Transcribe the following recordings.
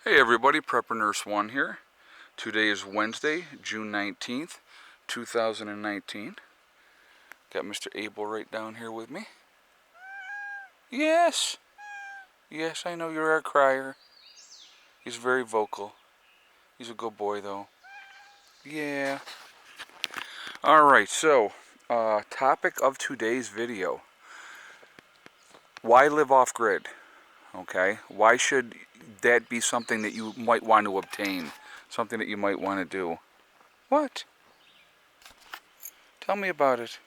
Hey everybody, Prepper Nurse 1 here. Today is Wednesday, June 19th, 2019. Got Mr. Abel right down here with me. Yes! Yes, I know you're a crier. He's very vocal. He's a good boy though. Yeah. Alright, so, topic of today's video. Why live off-grid? Okay? Why should that be something that you might want to obtain? Something that you might want to do? What? Tell me about it.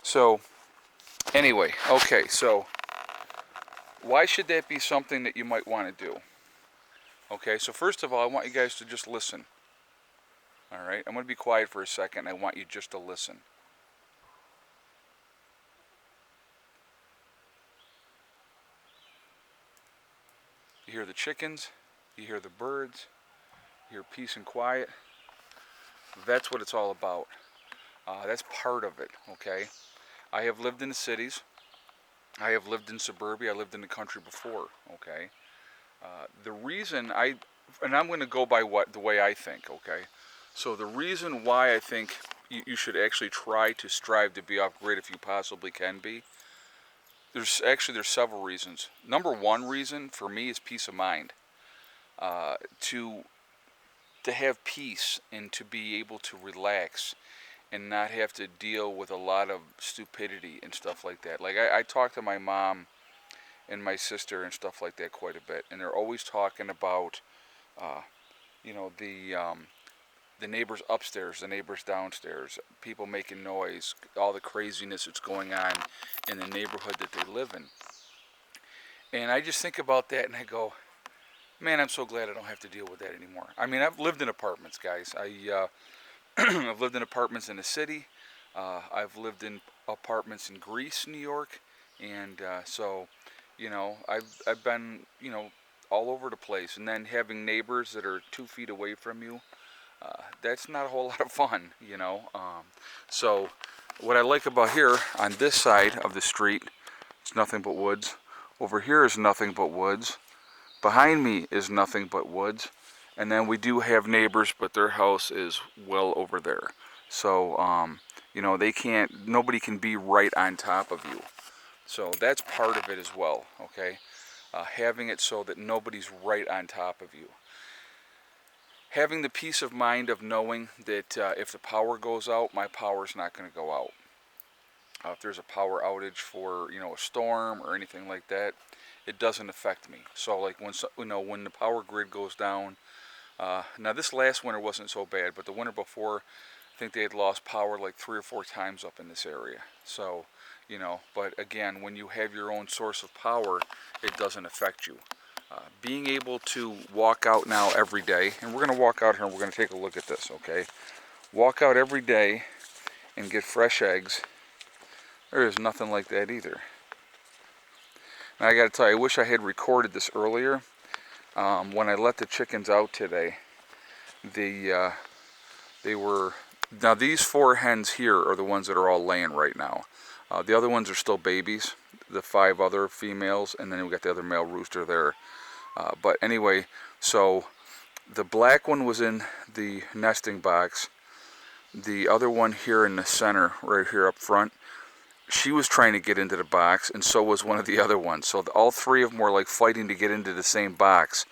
So, anyway, okay, so why should that be something that you might want to do? Okay, so first of all, I want you guys to just listen. Alright, I'm going to be quiet for a second. I want you just to listen. You hear the chickens, you hear the birds, you hear peace and quiet. That's what it's all about. That's part of it, okay? I have lived in the cities. I have lived in suburbia. I lived in the country before, okay? The reason and I'm going to go by the way I think, okay? So the reason why I think you should actually try to strive to be off-grid if you possibly can be, there's several reasons. Number one reason for me is peace of mind. To have peace and to be able to relax and not have to deal with a lot of stupidity and stuff like that. Like I talk to my mom and my sister and stuff like that quite a bit, and they're always talking about, the neighbors upstairs, the neighbors downstairs, people making noise, all the craziness that's going on in the neighborhood that they live in. And I just think about that and I go, man, I'm so glad I don't have to deal with that anymore. I mean, I've lived in apartments, guys. I've lived in apartments in the city. I've lived in apartments in Greece, New York, and so, I've been, all over the place. And then having neighbors that are 2 feet away from you, that's not a whole lot of fun, So, what I like about here on this side of the street, it's nothing but woods. Over here is nothing but woods. Behind me is nothing but woods. And then we do have neighbors, but their house is well over there. So, nobody can be right on top of you. So that's part of it as well, okay? Having it so that nobody's right on top of you. Having the peace of mind of knowing that if the power goes out, my power's not going to go out. If there's a power outage for, a storm or anything like that, it doesn't affect me. So like when the power grid goes down, now this last winter wasn't so bad, but the winter before, I think they had lost power like 3 or 4 times up in this area. So, but again, when you have your own source of power, it doesn't affect you. Being able to walk out now every day, and we're going to walk out here and we're going to take a look at this, okay? Walk out every day and get fresh eggs. There is nothing like that either. Now I got to tell you, I wish I had recorded this earlier. When I let the chickens out today, they were, now these 4 hens here are the ones that are all laying right now. The other ones are still babies, the 5 other females, and then we got the other male rooster there. But anyway, so the black one was in the nesting box. The other one here in the center, right here up front, she was trying to get into the box, and so was one of the other ones. So all 3 of them were like fighting to get into the same box.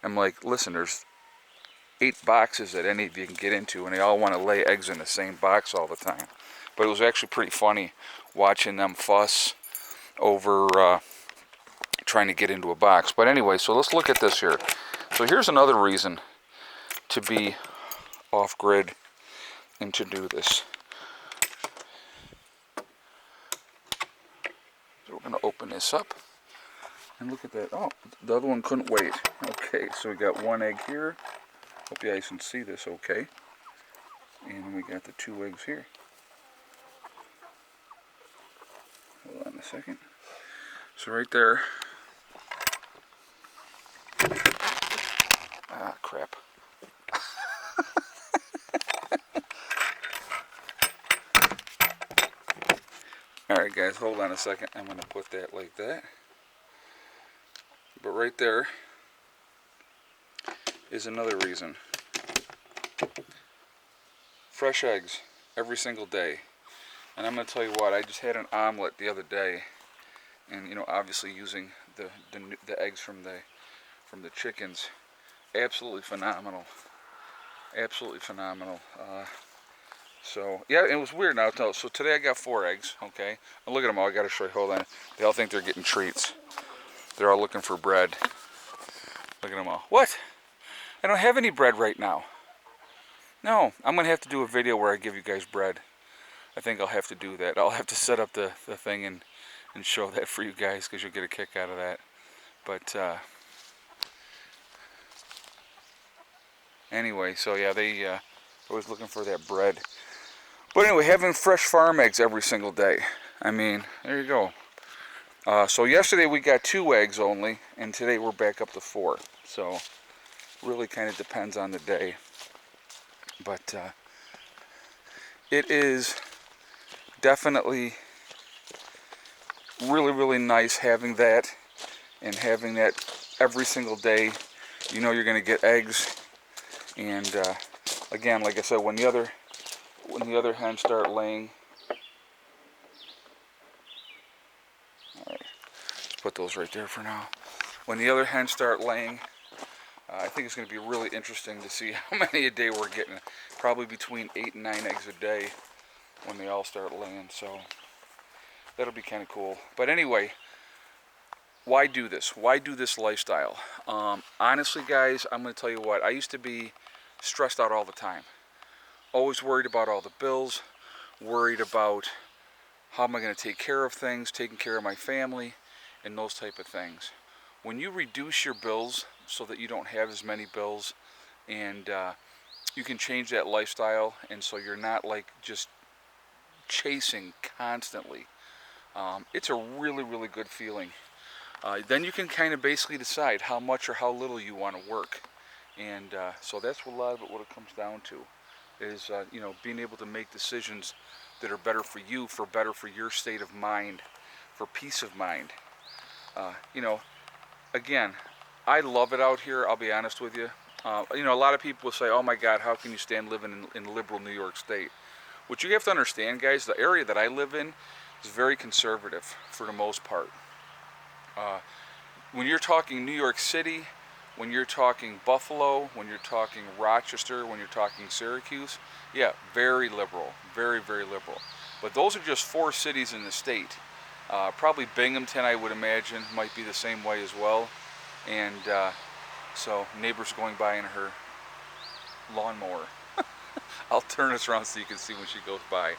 I'm like, listen, there's 8 boxes that any of you can get into, and they all want to lay eggs in the same box all the time. But it was actually pretty funny watching them fuss over trying to get into a box. But anyway, so let's look at this here. So here's another reason to be off-grid and to do this. So we're going to open this up and look at that. Oh, the other one couldn't wait. Okay, so we got 1 egg here. Hope you guys can see this okay. And we got the 2 eggs here. Hold on a second. So right there. Ah, crap. Alright guys, hold on a second. I'm going to put that like that. But right there is another reason. Fresh eggs every single day. And I'm going to tell you what, I just had an omelet the other day, and obviously using the eggs from the chickens, absolutely phenomenal, absolutely phenomenal. So yeah, it was weird now. So today I got 4 eggs. Okay, and look at them all. I got to show you. Hold on. They all think they're getting treats. They're all looking for bread. Look at them all. What? I don't have any bread right now. No, I'm gonna have to do a video where I give you guys bread. I think I'll have to do that. I'll have to set up the thing and show that for you guys, because you'll get a kick out of that. But anyway, so yeah, they always looking for that bread. But anyway, having fresh farm eggs every single day. I mean, there you go. So yesterday we got 2 eggs only, and today we're back up to 4. So really kind of depends on the day. But it is definitely really, really nice having that, and having that every single day. You know you're going to get eggs. And again, like I said, when the other hens start laying, all right, let's put those right there for now. When the other hens start laying, I think it's going to be really interesting to see how many a day we're getting. Probably between 8 and 9 eggs a day when they all start laying. So that'll be kind of cool. But anyway, why do this? Why do this lifestyle? Honestly, guys, I'm going to tell you what. I used to be stressed out all the time. Always worried about all the bills. Worried about how am I going to take care of things, taking care of my family, and those type of things. When you reduce your bills so that you don't have as many bills, and you can change that lifestyle, and so you're not like just chasing constantly, it's a really, really good feeling. Then you can kind of basically decide how much or how little you want to work. And so that's what a lot of it, what it comes down to, is being able to make decisions that are better for you, better for your state of mind, for peace of mind. Again, I love it out here, I'll be honest with you. A lot of people will say, oh my God, how can you stand living in liberal New York State? What you have to understand, guys, the area that I live in is very conservative for the most part. When you're talking New York City, when you're talking Buffalo, when you're talking Rochester, when you're talking Syracuse, yeah, very liberal, very, very liberal. But those are just 4 cities in the state. Probably Binghamton, I would imagine, might be the same way as well. And so neighbors going by in her lawnmower. I'll turn this around so you can see when she goes by.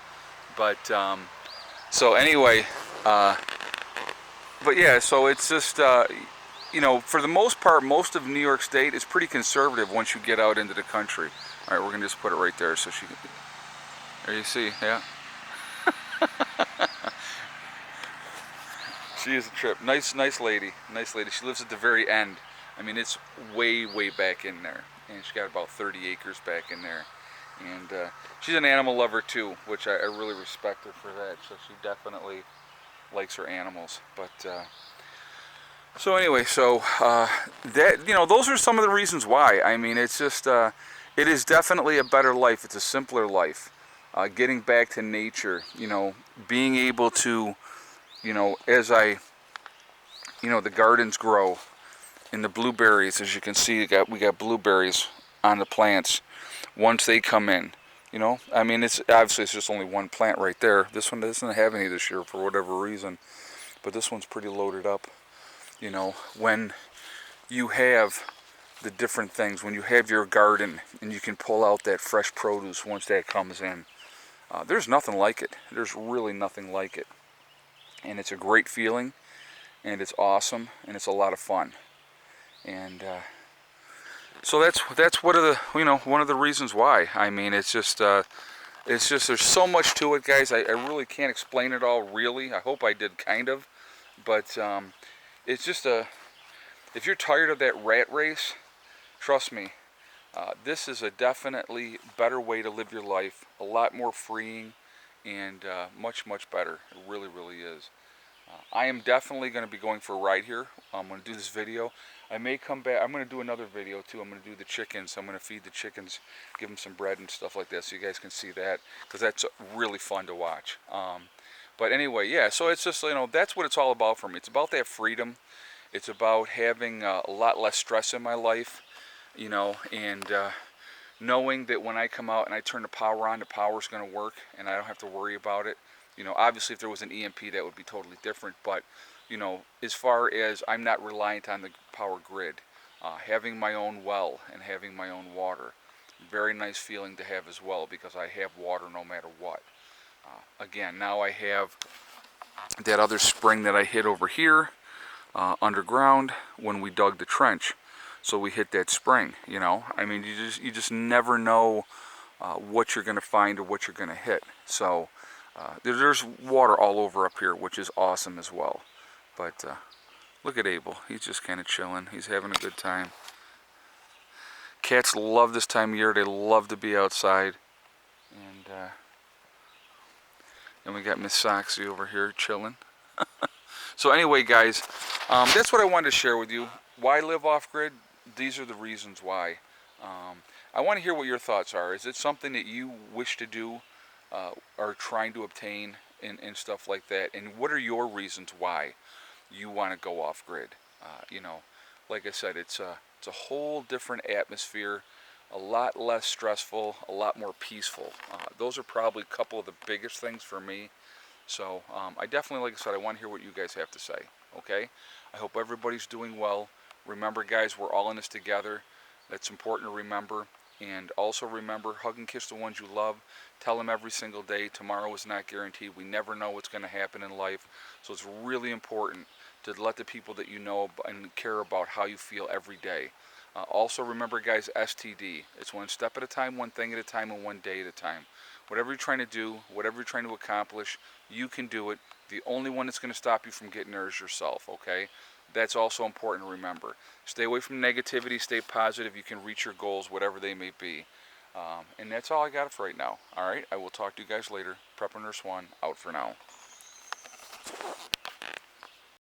But so anyway, but yeah, so it's just for the most part, most of New York State is pretty conservative once you get out into the country. All right, we're gonna just put it right there so she can. There you see, yeah. She is a trip. Nice lady. Nice lady. She lives at the very end. I mean, it's way, way back in there. And she's got about 30 acres back in there. And she's an animal lover too, which I really respect her for that. So she definitely likes her animals. But so anyway, so that those are some of the reasons why. I mean, it's just it is definitely a better life. It's a simpler life. Getting back to nature. Being able to. As the gardens grow, and the blueberries, as you can see, we got blueberries on the plants. Once they come in, I mean, it's just only one plant right there. This one doesn't have any this year for whatever reason, but this one's pretty loaded up. When you have the different things, when you have your garden and you can pull out that fresh produce once that comes in, there's nothing like it. There's really nothing like it. And it's a great feeling, and it's awesome, and it's a lot of fun. And so that's one of the reasons why. I mean, it's just there's so much to it, guys. I really can't explain it all, really. I hope I did, kind of, but it's just if you're tired of that rat race, trust me, this is a definitely better way to live your life. A lot more freeing. And much, much better. It really, really is. I am definitely going to be going for a ride here. I'm going to do this video. I may come back. I'm going to do another video too. I'm going to do the chickens. I'm going to feed the chickens, give them some bread and stuff like that, so you guys can see that, because that's really fun to watch. But anyway, yeah. So it's just, that's what it's all about for me. It's about that freedom. It's about having a lot less stress in my life, and knowing that when I come out and I turn the power on, the power's going to work, and I don't have to worry about it. Obviously, if there was an EMP, that would be totally different. But, as far as I'm not reliant on the power grid, having my own well and having my own water, very nice feeling to have as well, because I have water no matter what. Again, now I have that other spring that I hit over here underground when we dug the trench. So we hit that spring, I mean, you just never know what you're going to find or what you're going to hit. So there's water all over up here, which is awesome as well. But look at Abel. He's just kind of chilling. He's having a good time. Cats love this time of year. They love to be outside. And we got Miss Soxy over here chilling. So anyway, guys, that's what I wanted to share with you. Why live off-grid? These are the reasons why. I want to hear what your thoughts are. Is it something that you wish to do, or trying to obtain, and stuff like that? And what are your reasons why you want to go off-grid? Like I said, it's a whole different atmosphere, a lot less stressful, a lot more peaceful. Those are probably a couple of the biggest things for me. So I definitely, like I said, I want to hear what you guys have to say, okay? I hope everybody's doing well. Remember, guys, we're all in this together. That's important to remember. And also remember, hug and kiss the ones you love. Tell them every single day, tomorrow is not guaranteed. We never know what's going to happen in life. So it's really important to let the people that you know and care about how you feel every day. Also remember, guys, STD. It's one step at a time, one thing at a time, and one day at a time. Whatever you're trying to do, whatever you're trying to accomplish, you can do it. The only one that's going to stop you from getting there is yourself, okay? That's also important to remember. Stay away from negativity, stay positive. You can reach your goals, whatever they may be. And that's all I got for right now. All right, I will talk to you guys later. Prepper Nurse One, out for now.